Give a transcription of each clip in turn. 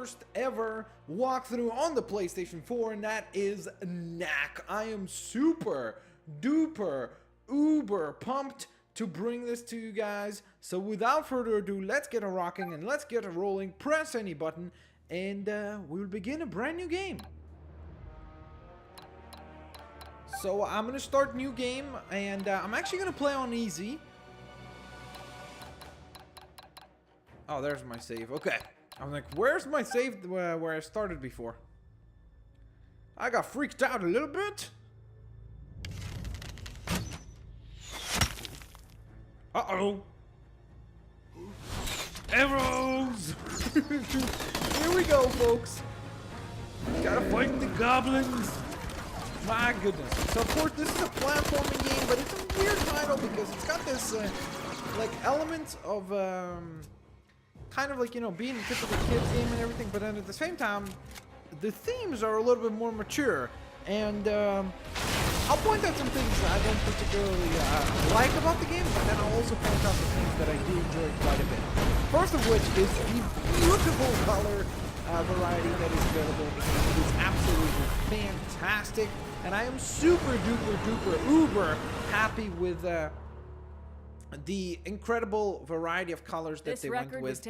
first ever walkthrough on the PlayStation 4, and that is KNACK. I am super duper uber pumped to bring this to you guys. So without further ado, let's get a rocking and let's get a rolling. Press any button and we'll begin a brand new game. So I'm gonna start new game, and I'm actually gonna play on easy. Oh, there's my save. Okay. I'm like, where's my save where I started before? I got freaked out a little bit. Uh-oh. Arrows! Here we go, folks. Gotta fight the goblins. My goodness. So, of course, this is a platforming game, but it's a weird title because it's got this, like, elements of, kind of like, you know, being a typical kid's game and everything, but then at the same time, the themes are a little bit more mature. And, I'll point out some things I don't particularly like about the game, but then I'll also point out the things that I do enjoy quite a bit. First of which is the beautiful color variety that is available. It is absolutely fantastic, and I am super duper duper uber happy with the incredible variety of colors that they went with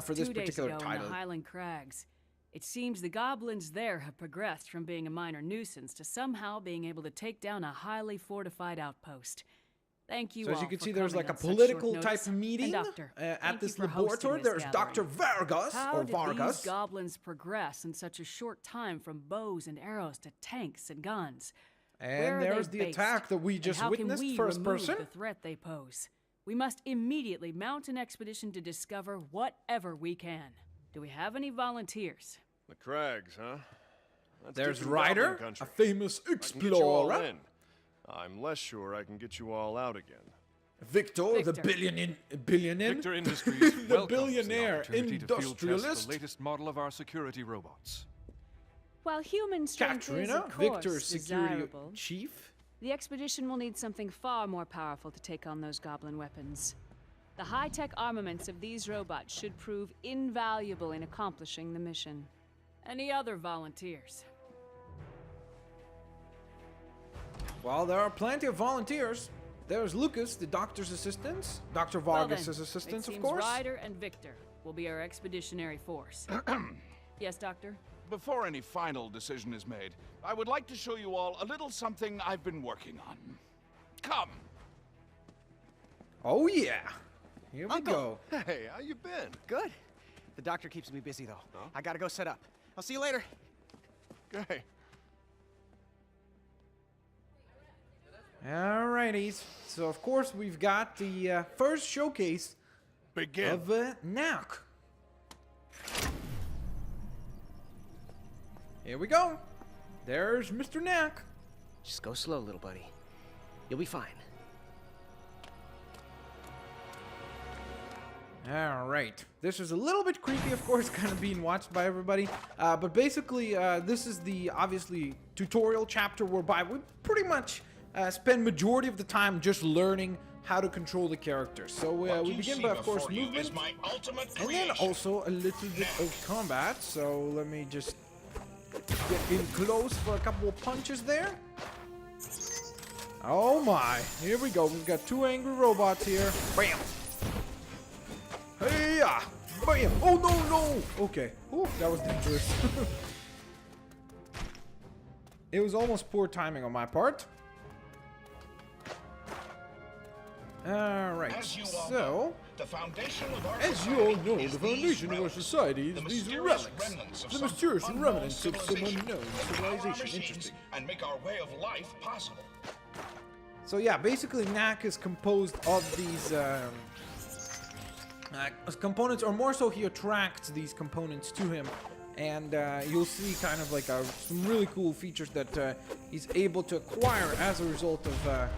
for this particular title. In the Highland Crags. It seems the goblins there have progressed from being a minor nuisance to somehow being able to take down a highly fortified outpost. Thank you all. So as you can for see, there's like a coming on political such short type notice. of meeting Doctor, at this for laboratory. hosting There's this Dr. gathering. Vargas, How or did Vargas. these goblins progress in such a short time from bows and arrows to tanks and guns? And there's the attack that we just witnessed, first person. The threat they pose. We must immediately mount an expedition to discover whatever we can. Do we have any volunteers? The Crags, huh? That's There's deep in Ryder, Goblin country. a famous I can get you all explorer. in. I'm less sure I can get you all out again. Victor, the Victor. billionaire. Victor Industries The welcomes billionaire the opportunity to field test industrialist. the latest model of our security robots. While human strength is, Katrina, of course, Victor's security desirable, chief. the expedition will need something far more powerful to take on those goblin weapons. The high-tech armaments of these robots should prove invaluable in accomplishing the mission. Any other volunteers? Well, there are plenty of volunteers. There's Lucas, the doctor's assistant. Dr. Well Vargas' then, assistant, it of seems course. Ryder and Victor will be our expeditionary force. Yes, Doctor? Before any final decision is made, I would like to show you all a little something I've been working on. Come. Oh, yeah. Here we go. Hey, how you been? Good. The doctor keeps me busy, though. Huh? I gotta go set up. I'll see you later. Okay. Alrighties. So, of course, we've got the first showcase Begin. of KNACK. Here we go. There's Mr. KNACK. Just go slow, little buddy. You'll be fine. Alright. This is a little bit creepy, of course, kind of being watched by everybody. But basically, this is the, obviously, tutorial chapter whereby we pretty much spend majority of the time just learning how to control the characters. So we begin by, of course, movement, and then also a little bit of combat. So let me just get in close for a couple of punches there. Oh my, here we go. We've got two angry robots here. Bam! Hey-ya! Bam! Oh no, no! Okay. Ooh, that was dangerous. It was almost poor timing on my part. Alright, so, as you all know, the foundation of our society is these relics, the mysterious remnants of some unknown civilization. Interesting. And make our way of life possible. So yeah, basically KNACK is composed of these components, or more so he attracts these components to him. And you'll see kind of like some really cool features that he's able to acquire as a result of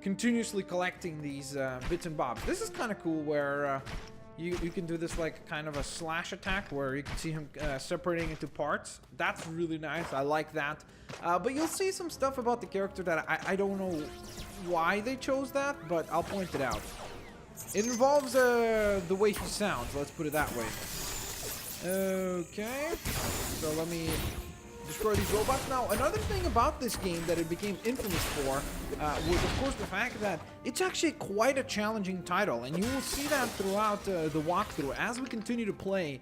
continuously collecting these bits and bobs. This is kind of cool where you can do this like kind of a slash attack where you can see him separating into parts. That's really nice. I like that. But you'll see some stuff about the character that I don't know why they chose that, but I'll point it out. It involves the way he sounds, let's put it that way. Okay. So let me destroy these robots. Now, another thing about this game that it became infamous for was, of course, the fact that it's actually quite a challenging title, and you will see that throughout the walkthrough. As we continue to play,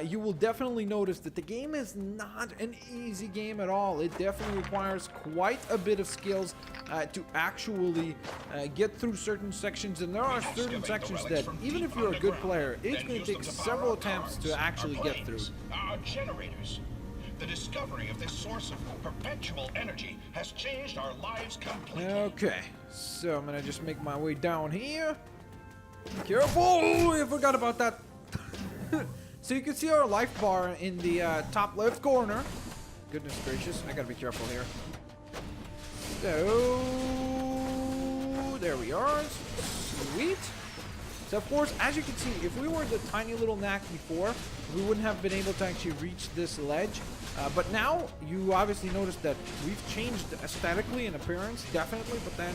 you will definitely notice that the game is not an easy game at all. It definitely requires quite a bit of skills to actually get through certain sections, and there are certain sections that, even if you're a good player, it's going to take several attempts to actually get through. Our generators. The discovery of this source of perpetual energy has changed our lives completely. Okay, so I'm gonna just make my way down here. Careful! Oh, I forgot about that. So you can see our life bar in the top left corner. Goodness gracious, I gotta be careful here. So there we are. Sweet. So of course, as you can see, if we were the tiny little knack before, we wouldn't have been able to actually reach this ledge. But now, you obviously notice that we've changed aesthetically in appearance, definitely, but then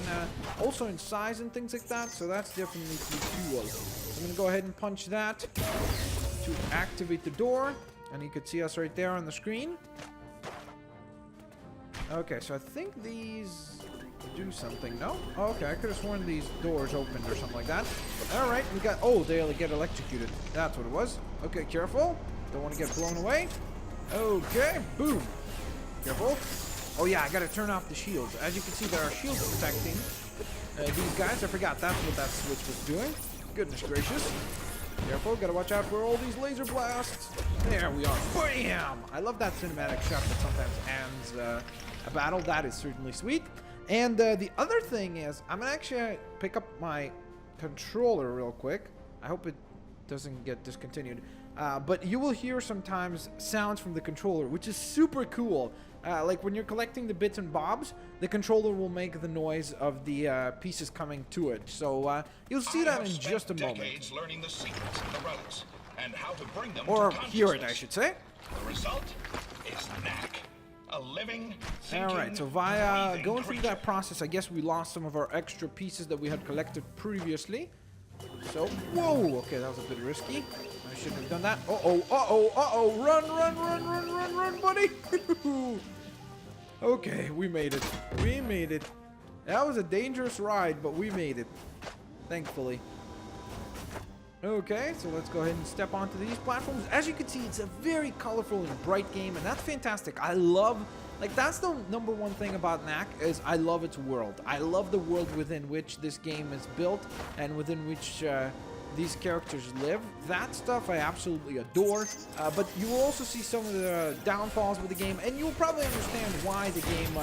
also in size and things like that, so that's definitely pretty cool. So I'm going to go ahead and punch that to activate the door, and you can see us right there on the screen. Okay, so I think these do something. No? Oh, okay, I could have sworn these doors opened or something like that. Alright, we got... Oh, they get electrocuted. That's what it was. Okay, careful. Don't want to get blown away. Okay, boom. Careful. Oh yeah, I gotta turn off the shields. As you can see, there are shields protecting these guys. I forgot that's what that switch was doing. Goodness gracious. Careful, gotta watch out for all these laser blasts. There we are. Bam! I love that cinematic shot that sometimes ends a battle. That is certainly sweet. And the other thing is, I'm gonna actually pick up my controller real quick. I hope it doesn't get discontinued. But you will hear sometimes sounds from the controller, which is super cool. Like when you're collecting the bits and bobs, the controller will make the noise of the pieces coming to it. So you'll see that in just a moment. Learning the secrets of the relics and how to bring them or to hear it, I should say. The result is knack. A living, thinking, Alright, so via going through that process, I guess we lost some of our extra pieces that we had collected previously. So, whoa, okay, that was a bit risky. I shouldn't have done that. Uh-oh, run, buddy. Okay, we made it. That was a dangerous ride, but we made it. Thankfully. Okay, so let's go ahead and step onto these platforms. As you can see, it's a very colorful and bright game, and that's fantastic. I love, like, that's the number one thing about KNACK, is I love its world. I love the world within which this game is built, and within which these characters live. That stuff I absolutely adore, but you will also see some of the downfalls with the game, and you will probably understand why the game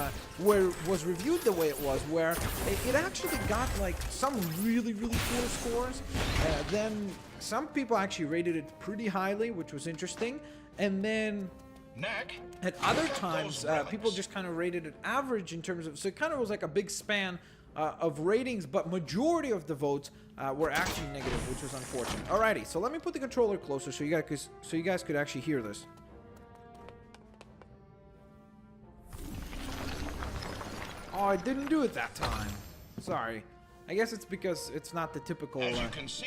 was reviewed the way it was, where it actually got like some really poor scores. Then some people actually rated it pretty highly, which was interesting, and then Knack, at other times people just kind of rated it average in terms of, so it kind of was like a big span of ratings, but majority of the votes were actually negative, which was unfortunate. Alrighty, so let me put the controller closer so you guys could actually hear this. Oh, I didn't do it that time. Sorry. I guess it's because it's not the typical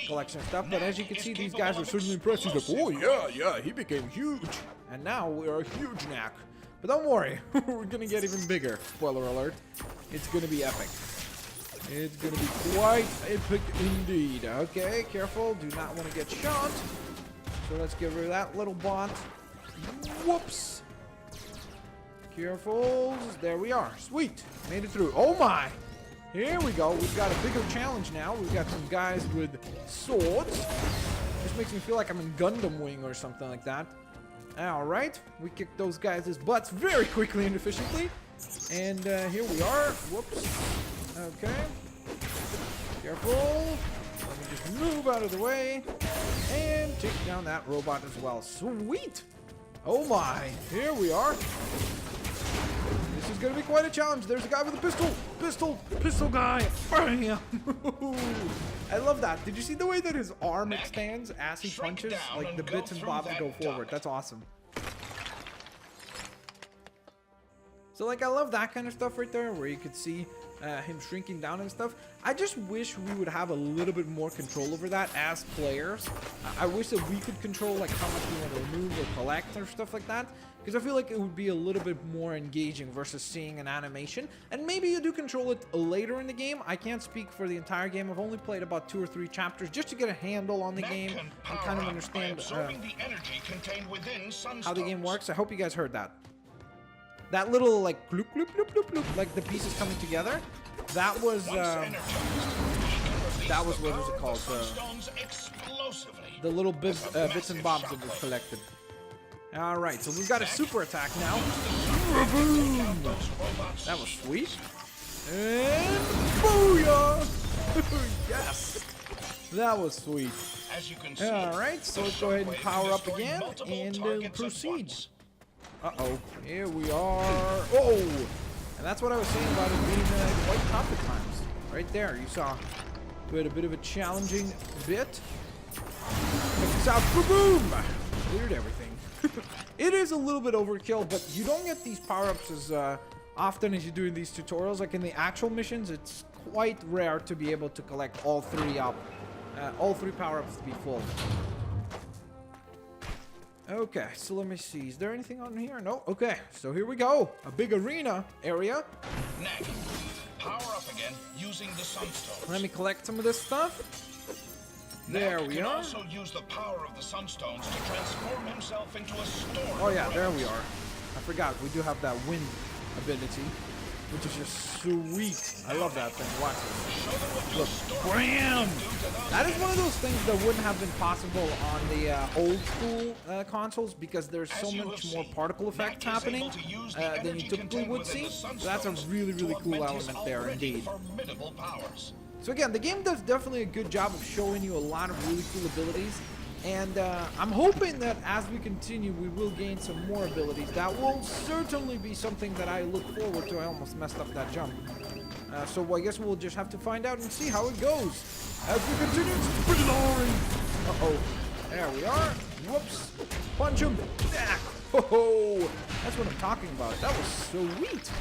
collection of stuff, but as you can see, these guys are certainly impressed. He's like, oh yeah, he became huge. And now we are a huge knack. But don't worry, we're gonna get even bigger. Spoiler alert. It's gonna be epic. It's gonna be quite epic indeed. Okay, careful, do not want to get shot. So let's get rid of that little bot. Whoops. Careful. There we are. Sweet. Made it through. Oh my. Here we go. We've got a bigger challenge now. We've got some guys with swords. This makes me feel like I'm in Gundam Wing or something like that. Alright. We kicked those guys' butts very quickly and efficiently. And here we are. Whoops. Okay. Careful. Let me just move out of the way. And take down that robot as well. Sweet. Oh my. Here we are. This is gonna be quite a challenge. There's a guy with a pistol. Pistol guy. Bam. I love that. Did you see the way that his arm expands as he punches? Like the bits and bobs go forward. That's awesome. So like I love that kind of stuff right there, where you could see him shrinking down and stuff. I just wish we would have a little bit more control over that as players. I wish that we could control like how much we want to remove or collect or stuff like that, because I feel like it would be a little bit more engaging versus seeing an animation. And maybe you do control it later in the game. I can't speak for the entire game. I've only played about 2 or 3 chapters just to get a handle on the game and kind of understand how the game works. I hope you guys heard that. That little like bloop, bloop, bloop, bloop, bloop, like the pieces coming together. That was what was it called? The little bits and bobs that we collected. All right, so we've got a super attack now. That was sweet. And booyah! Yes, that was sweet. All right, so let's go ahead and power up again and proceed. Uh-oh, here we are. Oh, and that's what I was saying about it being quite tough at times. Right there, you saw we had a bit of a challenging bit. Check this out, boom! Cleared everything. It is a little bit overkill, but you don't get these power-ups as often as you do in these tutorials. Like in the actual missions, it's quite rare to be able to collect all 3 power-ups to be full. Okay, so let me see. Is there anything on here? No? Okay, so here we go. A big arena area. KNACK. Power up again using the sunstones. Let me collect some of this stuff. There we are. Also use the power of the sunstones to transform himself into a storm. Oh yeah, there we are. I forgot, we do have that wind ability, which is just sweet. I love that thing. Watch this. Look, bam! That is one of those things that wouldn't have been possible on the old school consoles, because there's so much more particle effects happening than you typically would see. So that's a really, really cool element there indeed. So again, the game does definitely a good job of showing you a lot of really cool abilities. And I'm hoping that as we continue, we will gain some more abilities. That will certainly be something that I look forward to. I almost messed up that jump. So I guess we'll just have to find out and see how it goes as we continue exploring. Uh-oh. There we are. Whoops. Punch him. Knack. Oh, that's what I'm talking about. That was sweet.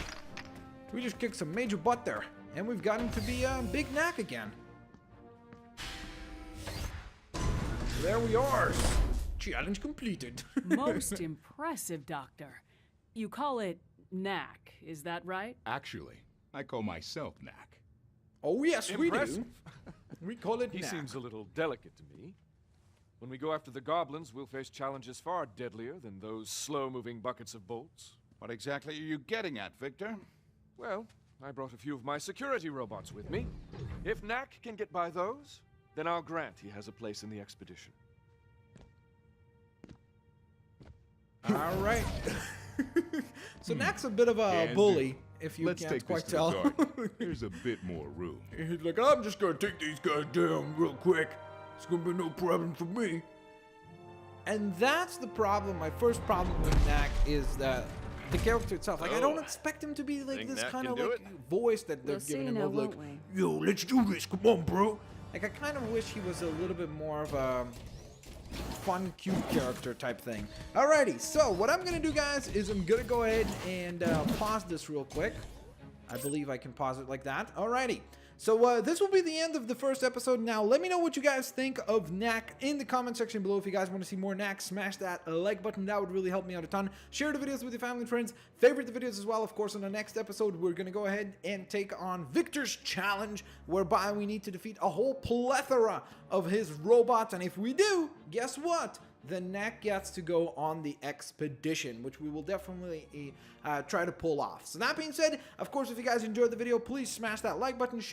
We just kicked some major butt there. And we've gotten to be Big Knack again. There we are. Challenge completed. Most impressive, Doctor. You call it KNACK, is that right? Actually, I call myself Knack. Oh yes, Impressive. we do. We call it He Knack. seems a little delicate to me. When we go after the goblins, we'll face challenges far deadlier than those slow-moving buckets of bolts. What exactly are you getting at, Victor? Well, I brought a few of my security robots with me. If KNACK can get by those, then I'll grant he has a place in the expedition. All right. So Knack's a bit of a bully, if you Let's can't take quite this to tell. the garden. There's a bit more room. He's like, I'm just gonna take these guys down real quick. It's gonna be no problem for me. And that's the problem. My first problem with Knack is that the character itself. Like, I don't expect him to be like Think this Knack kind can of do like it? voice that they're We'll see giving him now, of like, won't yo, let's do this. Come on, bro. Like, I kind of wish he was a little bit more of a fun, cute character type thing. Alrighty, so what I'm gonna do, guys, is I'm gonna go ahead and pause this real quick. I believe I can pause it like that. Alrighty. So this will be the end of the first episode. Now, let me know what you guys think of KNACK in the comment section below. If you guys want to see more KNACK, smash that like button. That would really help me out a ton. Share the videos with your family and friends. Favorite the videos as well. Of course, on the next episode, we're going to go ahead and take on Victor's challenge, whereby we need to defeat a whole plethora of his robots. And if we do, guess what? Then KNACK gets to go on the expedition, which we will definitely try to pull off. So that being said, of course, if you guys enjoyed the video, please smash that like button, share